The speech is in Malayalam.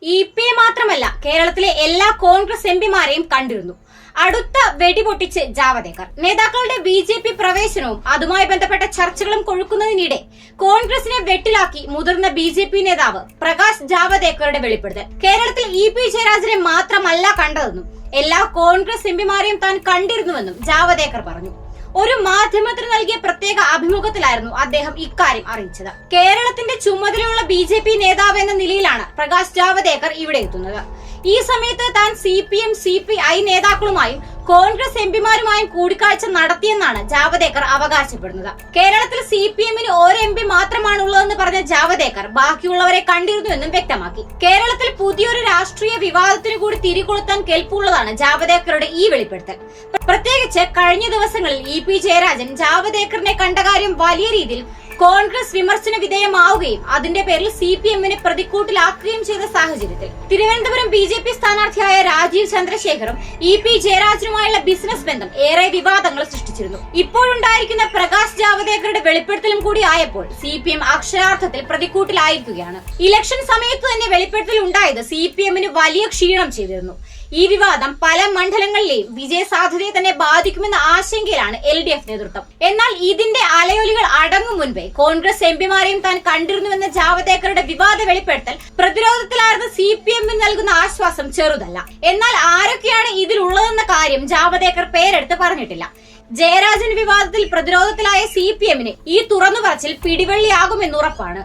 ഇ.പി.യെ മാത്രമല്ല കേരളത്തിലെ എല്ലാ കോൺഗ്രസ് എംപിമാരെയും കണ്ടിരുന്നു. അടുത്ത വെടിപൊട്ടിച്ച് ജാവദേക്കർ. നേതാക്കളുടെ ബി.ജെ.പി. പ്രവേശനവും അതുമായി ബന്ധപ്പെട്ട ചർച്ചകളും കൊഴുക്കുന്നതിനിടെ കോൺഗ്രസിനെ വെട്ടിലാക്കി മുതിർന്ന ബി.ജെ.പി. നേതാവ് പ്രകാശ് ജാവദേക്കറുടെ വെളിപ്പെടുത്തൽ. കേരളത്തിൽ ഇ.പി. ജയരാജനെ മാത്രമല്ല കണ്ടതെന്നും എല്ലാ കോൺഗ്രസ് എംപിമാരെയും താൻ കണ്ടിരുന്നുവെന്നും ജാവദേക്കർ പറഞ്ഞു. ഒരു മാധ്യമത്തിന് നൽകിയ പ്രത്യേക അഭിമുഖത്തിലായിരുന്നു അദ്ദേഹം ഇക്കാര്യം അറിയിച്ചത്. കേരളത്തിന്റെ ചുമതലയുള്ള ബി.ജെ.പി. നേതാവ് എന്ന നിലയിലാണ് പ്രകാശ് ജാവദേക്കർ ഇവിടെ എത്തുന്നത്. ഈ സമയത്ത് താൻ CPM, CPI നേതാക്കളുമായും കോൺഗ്രസ് എംപിമാരുമായും കൂടിക്കാഴ്ച നടത്തിയെന്നാണ് ജാവദേക്കർ അവകാശപ്പെടുന്നത്. കേരളത്തിൽ CPM-ന് ഒരു MP മാത്രമാണുള്ളതെന്ന് പറഞ്ഞ ജാവദേക്കർ ബാക്കിയുള്ളവരെ കണ്ടിരുന്നുവെന്നും വ്യക്തമാക്കി. കേരളത്തിൽ പുതിയൊരു രാഷ്ട്രീയ വിവാദത്തിന് കൂടി തിരികൊളുത്താൻ കെൽപ്പുള്ളതാണ് ജാവദേക്കറുടെ ഈ വെളിപ്പെടുത്തൽ. പ്രത്യേകിച്ച് കഴിഞ്ഞ ദിവസങ്ങളിൽ ഇ.പി. ജയരാജൻ ജാവദേക്കറിനെ കണ്ട കാര്യം വലിയ രീതിയിൽ കോൺഗ്രസ് വിമർശന വിധേയമാവുകയും അതിന്റെ പേരിൽ CPM-നെ പ്രതിക്കൂട്ടിലാക്കുകയും ചെയ്ത സാഹചര്യത്തിൽ തിരുവനന്തപുരം ബി.ജെ.പി. സ്ഥാനാർത്ഥിയായ രാജീവ് ചന്ദ്രശേഖറും ഇ.പി. ജയരാജനുമായുള്ള ബിസിനസ് ബന്ധം ഏറെ വിവാദങ്ങൾ സൃഷ്ടിച്ചിരുന്നു. ഇപ്പോഴുണ്ടായിരിക്കുന്ന പ്രകാശ് ജാവദേക്കറുടെ വെളിപ്പെടുത്തലും കൂടി ആയപ്പോൾ CPM അക്ഷരാർത്ഥത്തിൽ പ്രതിക്കൂട്ടിലായിരിക്കുകയാണ്. ഇലക്ഷൻ സമയത്ത് തന്നെ വെളിപ്പെടുത്തൽ ഉണ്ടായത് CPM-ന് വലിയ ക്ഷീണം ചെയ്തിരുന്നു. ഈ വിവാദം പല മണ്ഡലങ്ങളിലെയും വിജയ സാധ്യതയെ തന്നെ ബാധിക്കുമെന്ന ആശങ്കയിലാണ് LDF നേതൃത്വം. എന്നാൽ ഇതിന്റെ അലയൊലികൾ അടങ്ങും മുൻപേ കോൺഗ്രസ് എംപിമാരെയും താൻ കണ്ടിരുന്നുവെന്ന ജാവദേക്കറുടെ വിവാദ വെളിപ്പെടുത്തൽ പ്രതിരോധത്തിലായിരുന്ന CPM-ന് നൽകുന്ന ആശ്വാസം ചെറുതല്ല. എന്നാൽ ആരൊക്കെയാണ് ഇതിലുള്ളതെന്ന കാര്യം ജാവദേക്കർ പേരെടുത്ത് പറഞ്ഞിട്ടില്ല. ജയരാജൻ വിവാദത്തിൽ പ്രതിരോധത്തിലായ CPM-ന് ഈ തുറന്നുപറച്ചിൽ പിടിവള്ളിയാകുമെന്നുറപ്പാണ്.